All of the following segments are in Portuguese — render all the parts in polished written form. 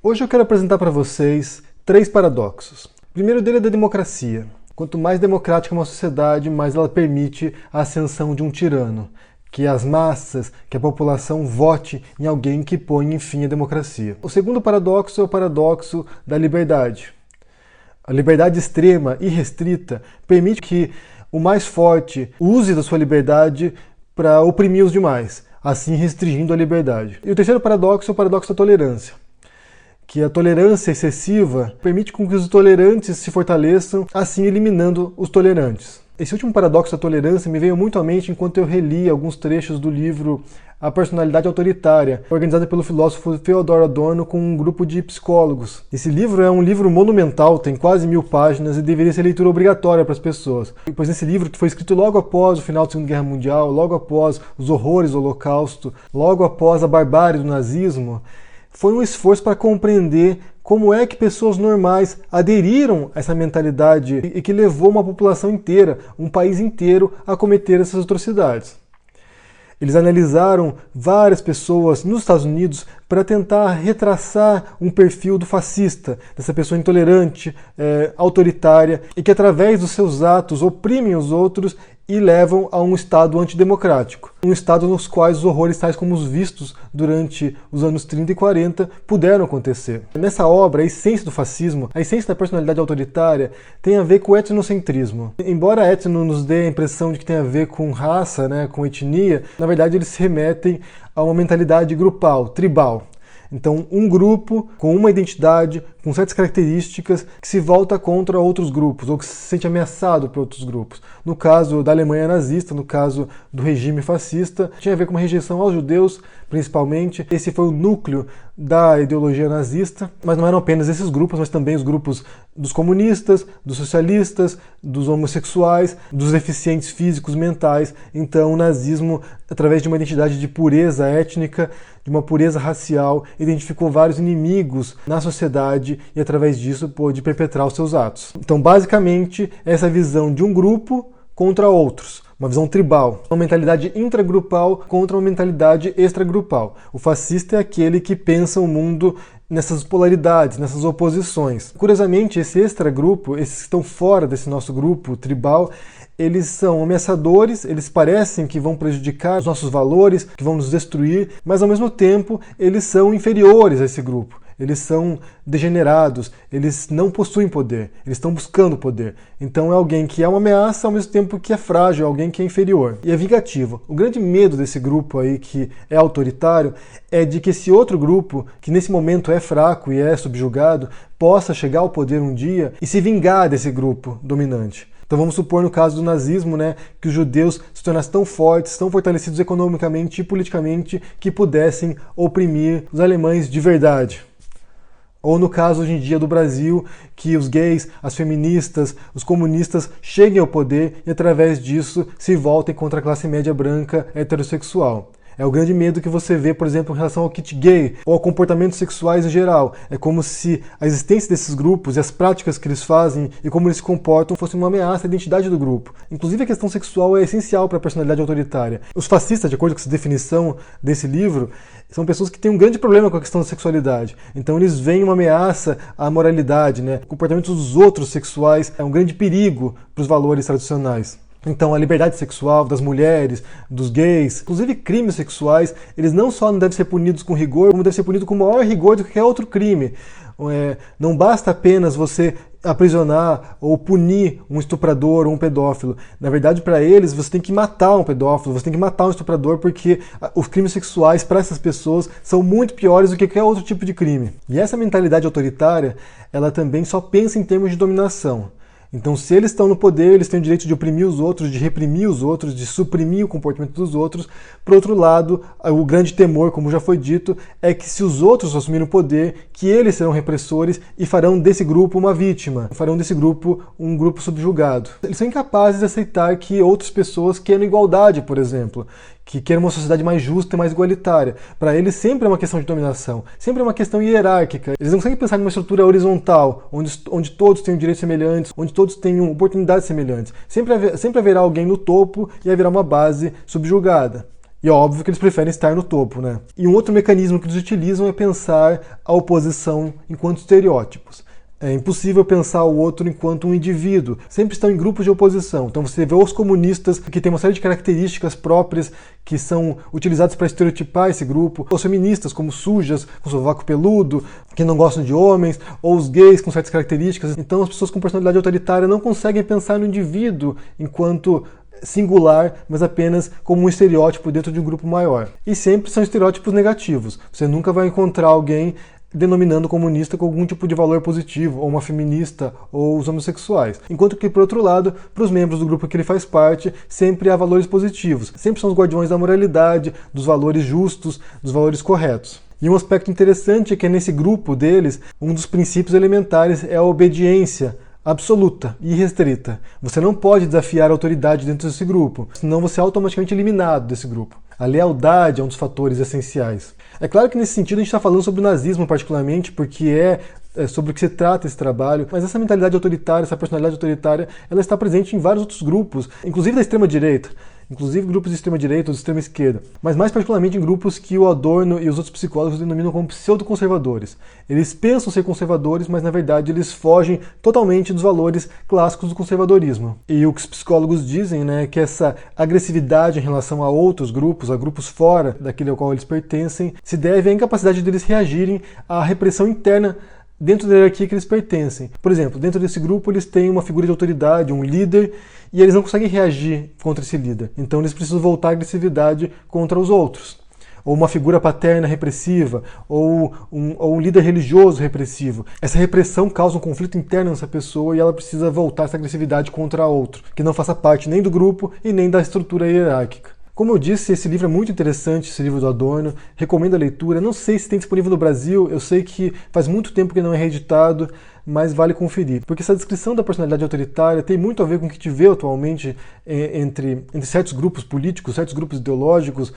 Hoje eu quero apresentar para vocês 3 paradoxos. O primeiro dele é da democracia. Quanto mais democrática uma sociedade, mais ela permite a ascensão de um tirano, que as massas, que a população vote em alguém que põe fim à democracia. O segundo paradoxo é o paradoxo da liberdade. A liberdade extrema e restrita permite que o mais forte use da sua liberdade para oprimir os demais, assim restringindo a liberdade. E o terceiro paradoxo é o paradoxo da tolerância, que a tolerância excessiva permite com que os tolerantes se fortaleçam, assim eliminando os tolerantes. Esse último paradoxo da tolerância me veio muito à mente enquanto eu reli alguns trechos do livro A Personalidade Autoritária, organizado pelo filósofo Theodor Adorno com um grupo de psicólogos. Esse livro é um livro monumental, tem quase 1000 páginas e deveria ser leitura obrigatória para as pessoas, pois esse livro foi escrito logo após o final da Segunda Guerra Mundial, logo após os horrores do Holocausto, logo após a barbárie do nazismo. Foi um esforço para compreender como é que pessoas normais aderiram a essa mentalidade e que levou uma população inteira, um país inteiro, a cometer essas atrocidades. Eles analisaram várias pessoas nos Estados Unidos para tentar retraçar um perfil do fascista, dessa pessoa intolerante, autoritária, e que através dos seus atos oprimem os outros e levam a um Estado antidemocrático. Um Estado nos quais os horrores tais como os vistos durante os anos 30 e 40 puderam acontecer. Nessa obra, a essência do fascismo, a essência da personalidade autoritária, tem a ver com o etnocentrismo. Embora etno nos dê a impressão de que tem a ver com raça, com etnia, na verdade eles se remetem a uma mentalidade grupal, tribal. Então, um grupo com uma identidade, com certas características, que se volta contra outros grupos, ou que se sente ameaçado por outros grupos. No caso da Alemanha nazista, no caso do regime fascista, tinha a ver com uma rejeição aos judeus, principalmente. Esse foi o núcleo da ideologia nazista, mas não eram apenas esses grupos, mas também os grupos dos comunistas, dos socialistas, dos homossexuais, dos deficientes físicos, mentais. Então, o nazismo, através de uma identidade de pureza étnica, de uma pureza racial, identificou vários inimigos na sociedade e, através disso, pôde perpetrar os seus atos. Então, basicamente, essa visão de um grupo contra outros. Uma visão tribal, uma mentalidade intragrupal contra uma mentalidade extragrupal. O fascista é aquele que pensa o mundo nessas polaridades, nessas oposições. Curiosamente, esse extragrupo, esses que estão fora desse nosso grupo tribal, eles são ameaçadores, eles parecem que vão prejudicar os nossos valores, que vão nos destruir, mas ao mesmo tempo eles são inferiores a esse grupo. Eles são degenerados, eles não possuem poder, eles estão buscando poder. Então é alguém que é uma ameaça ao mesmo tempo que é frágil, alguém que é inferior. E é vingativo. O grande medo desse grupo aí que é autoritário é de que esse outro grupo, que nesse momento é fraco e é subjugado, possa chegar ao poder um dia e se vingar desse grupo dominante. Então vamos supor no caso do nazismo, que os judeus se tornassem tão fortes, tão fortalecidos economicamente e politicamente que pudessem oprimir os alemães de verdade. Ou no caso hoje em dia do Brasil, que os gays, as feministas, os comunistas cheguem ao poder e através disso se voltem contra a classe média branca heterossexual. É o grande medo que você vê, por exemplo, em relação ao kit gay ou a comportamentos sexuais em geral. É como se a existência desses grupos e as práticas que eles fazem e como eles se comportam fosse uma ameaça à identidade do grupo. Inclusive a questão sexual é essencial para a personalidade autoritária. Os fascistas, de acordo com essa definição desse livro, são pessoas que têm um grande problema com a questão da sexualidade. Então eles veem uma ameaça à moralidade, O comportamento dos outros sexuais é um grande perigo para os valores tradicionais. Então a liberdade sexual das mulheres, dos gays, inclusive crimes sexuais, eles não só não devem ser punidos com rigor, como devem ser punidos com maior rigor do que qualquer outro crime. Não basta apenas você aprisionar ou punir um estuprador ou um pedófilo. Na verdade, para eles, você tem que matar um pedófilo, você tem que matar um estuprador, porque os crimes sexuais para essas pessoas são muito piores do que qualquer outro tipo de crime. E essa mentalidade autoritária, ela também só pensa em termos de dominação. Então, se eles estão no poder, eles têm o direito de oprimir os outros, de reprimir os outros, de suprimir o comportamento dos outros. Por outro lado, o grande temor, como já foi dito, é que se os outros assumirem o poder, que eles serão repressores e farão desse grupo uma vítima, farão desse grupo um grupo subjugado. Eles são incapazes de aceitar que outras pessoas queiram igualdade, por exemplo, que queiram uma sociedade mais justa e mais igualitária. Para eles sempre é uma questão de dominação, sempre é uma questão hierárquica. Eles não conseguem pensar numa estrutura horizontal, onde todos tenham direitos semelhantes, onde todos tenham oportunidades semelhantes. Sempre haverá alguém no topo e haverá uma base subjugada. E é óbvio que eles preferem estar no topo, né? E um outro mecanismo que eles utilizam é pensar a oposição enquanto estereótipos. É impossível pensar o outro enquanto um indivíduo. Sempre estão em grupos de oposição. Então você vê os comunistas, que têm uma série de características próprias que são utilizadas para estereotipar esse grupo. Os feministas, como sujas, com sovaco peludo, que não gostam de homens. Ou os gays, com certas características. Então as pessoas com personalidade autoritária não conseguem pensar no indivíduo enquanto singular, mas apenas como um estereótipo dentro de um grupo maior. E sempre são estereótipos negativos. Você nunca vai encontrar alguém denominando o comunista com algum tipo de valor positivo, ou uma feminista, ou os homossexuais. Enquanto que, por outro lado, para os membros do grupo que ele faz parte, sempre há valores positivos. Sempre são os guardiões da moralidade, dos valores justos, dos valores corretos. E um aspecto interessante é que nesse grupo deles, um dos princípios elementares é a obediência absoluta e irrestrita. Você não pode desafiar a autoridade dentro desse grupo, senão você é automaticamente eliminado desse grupo. A lealdade é um dos fatores essenciais. É claro que nesse sentido a gente está falando sobre o nazismo particularmente, porque é sobre o que se trata esse trabalho, mas essa mentalidade autoritária, essa personalidade autoritária, ela está presente em vários outros grupos, inclusive da extrema-direita, inclusive grupos de extrema-direita ou de extrema-esquerda, mas mais particularmente em grupos que o Adorno e os outros psicólogos denominam como pseudo-conservadores. Eles pensam ser conservadores, mas na verdade eles fogem totalmente dos valores clássicos do conservadorismo. E o que os psicólogos dizem, né, é que essa agressividade em relação a outros grupos, a grupos fora daquele ao qual eles pertencem, se deve à incapacidade deles reagirem à repressão interna dentro da hierarquia que eles pertencem. Por exemplo, dentro desse grupo eles têm uma figura de autoridade, um líder, e eles não conseguem reagir contra esse líder. Então eles precisam voltar à agressividade contra os outros. Ou uma figura paterna repressiva, ou um líder religioso repressivo. Essa repressão causa um conflito interno nessa pessoa e ela precisa voltar essa agressividade contra outro, que não faça parte nem do grupo e nem da estrutura hierárquica. Como eu disse, esse livro é muito interessante, esse livro do Adorno, recomendo a leitura. Não sei se tem disponível no Brasil, eu sei que faz muito tempo que não é reeditado, mas vale conferir. Porque essa descrição da personalidade autoritária tem muito a ver com o que a gente vê atualmente entre certos grupos políticos, certos grupos ideológicos,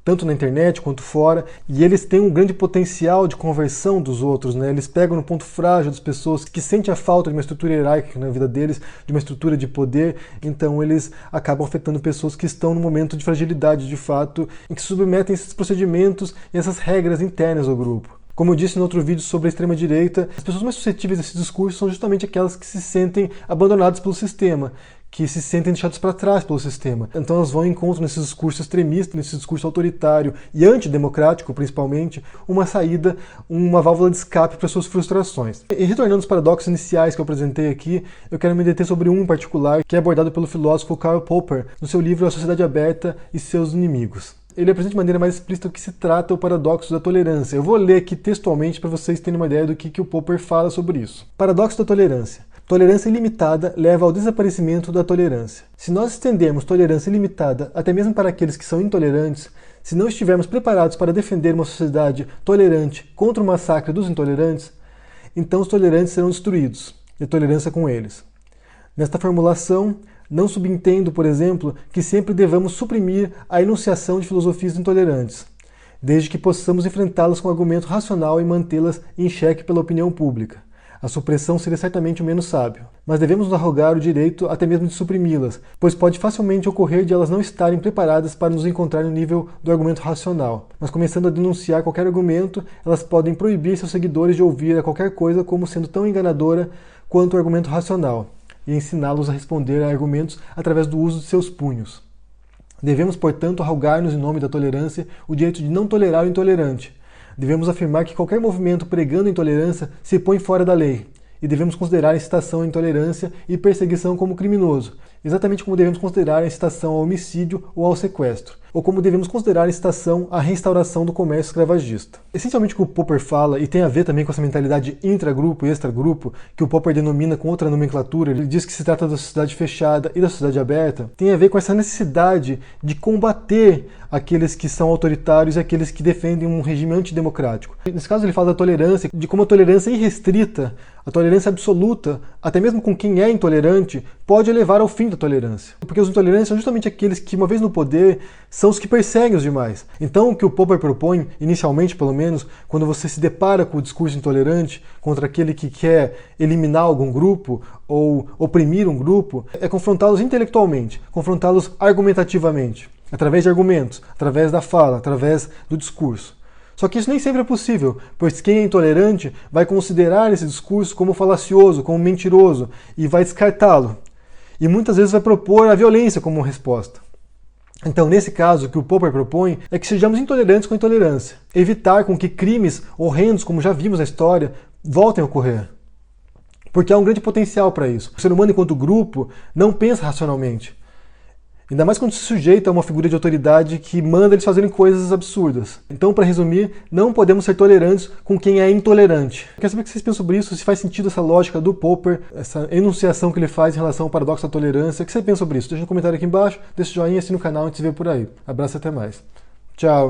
tanto na internet quanto fora, e eles têm um grande potencial de conversão dos outros, né? Eles pegam no ponto frágil das pessoas que sentem a falta de uma estrutura hierárquica na vida deles, de uma estrutura de poder, então eles acabam afetando pessoas que estão num momento de fragilidade de fato, em que submetem esses procedimentos e essas regras internas ao grupo. Como eu disse no outro vídeo sobre a extrema-direita, as pessoas mais suscetíveis a esse discurso são justamente aquelas que se sentem abandonadas pelo sistema, que se sentem deixados para trás pelo sistema. Então elas vão em encontro nesses discursos extremistas, nesse discurso autoritário e antidemocrático, principalmente, uma saída, uma válvula de escape para suas frustrações. E retornando aos paradoxos iniciais que eu apresentei aqui, eu quero me deter sobre um em particular, que é abordado pelo filósofo Karl Popper no seu livro A Sociedade Aberta e Seus Inimigos. Ele apresenta de maneira mais explícita o que se trata o paradoxo da tolerância. Eu vou ler aqui textualmente para vocês terem uma ideia do que o Popper fala sobre isso. Paradoxo da tolerância. Tolerância ilimitada leva ao desaparecimento da tolerância. Se nós estendermos tolerância ilimitada até mesmo para aqueles que são intolerantes, se não estivermos preparados para defender uma sociedade tolerante contra o massacre dos intolerantes, então os tolerantes serão destruídos, e a tolerância com eles. Nesta formulação, não subentendo, por exemplo, que sempre devamos suprimir a enunciação de filosofias intolerantes, desde que possamos enfrentá-las com argumento racional e mantê-las em xeque pela opinião pública. A supressão seria certamente o menos sábio. Mas devemos nos arrogar o direito até mesmo de suprimi-las, pois pode facilmente ocorrer de elas não estarem preparadas para nos encontrar no nível do argumento racional. Mas começando a denunciar qualquer argumento, elas podem proibir seus seguidores de ouvir a qualquer coisa como sendo tão enganadora quanto o argumento racional, e ensiná-los a responder a argumentos através do uso de seus punhos. Devemos, portanto, arrogar-nos em nome da tolerância o direito de não tolerar o intolerante. Devemos afirmar que qualquer movimento pregando intolerância se põe fora da lei, e devemos considerar a incitação à intolerância e perseguição como criminoso, exatamente como devemos considerar a incitação ao homicídio ou ao sequestro, ou como devemos considerar a incitação à reinstauração do comércio escravagista. Essencialmente o que o Popper fala, e tem a ver também com essa mentalidade intragrupo e extragrupo, que o Popper denomina com outra nomenclatura, ele diz que se trata da sociedade fechada e da sociedade aberta, tem a ver com essa necessidade de combater aqueles que são autoritários e aqueles que defendem um regime antidemocrático. Nesse caso ele fala da tolerância, de como a tolerância irrestrita, a tolerância absoluta, até mesmo com quem é intolerante, pode levar ao fim da tolerância. Porque os intolerantes são justamente aqueles que, uma vez no poder, são os que perseguem os demais. Então o que o Popper propõe, inicialmente pelo menos, quando você se depara com o discurso intolerante contra aquele que quer eliminar algum grupo ou oprimir um grupo, é confrontá-los intelectualmente, confrontá-los argumentativamente. através de argumentos, através da fala, através do discurso. Só que isso nem sempre é possível, pois quem é intolerante vai considerar esse discurso como falacioso, como mentiroso, e vai descartá-lo. E muitas vezes vai propor a violência como resposta. Então, nesse caso, o que o Popper propõe é que sejamos intolerantes com a intolerância. Evitar com que crimes horrendos, como já vimos na história, voltem a ocorrer. Porque há um grande potencial para isso. O ser humano, enquanto grupo, não pensa racionalmente. Ainda mais quando se sujeita a uma figura de autoridade que manda eles fazerem coisas absurdas. Então, para resumir, não podemos ser tolerantes com quem é intolerante. Quero saber o que vocês pensam sobre isso, se faz sentido essa lógica do Popper, essa enunciação que ele faz em relação ao paradoxo da tolerância. O que você pensa sobre isso? Deixa um comentário aqui embaixo, deixa o joinha, assina o canal e a gente se vê por aí. Abraço e até mais. Tchau!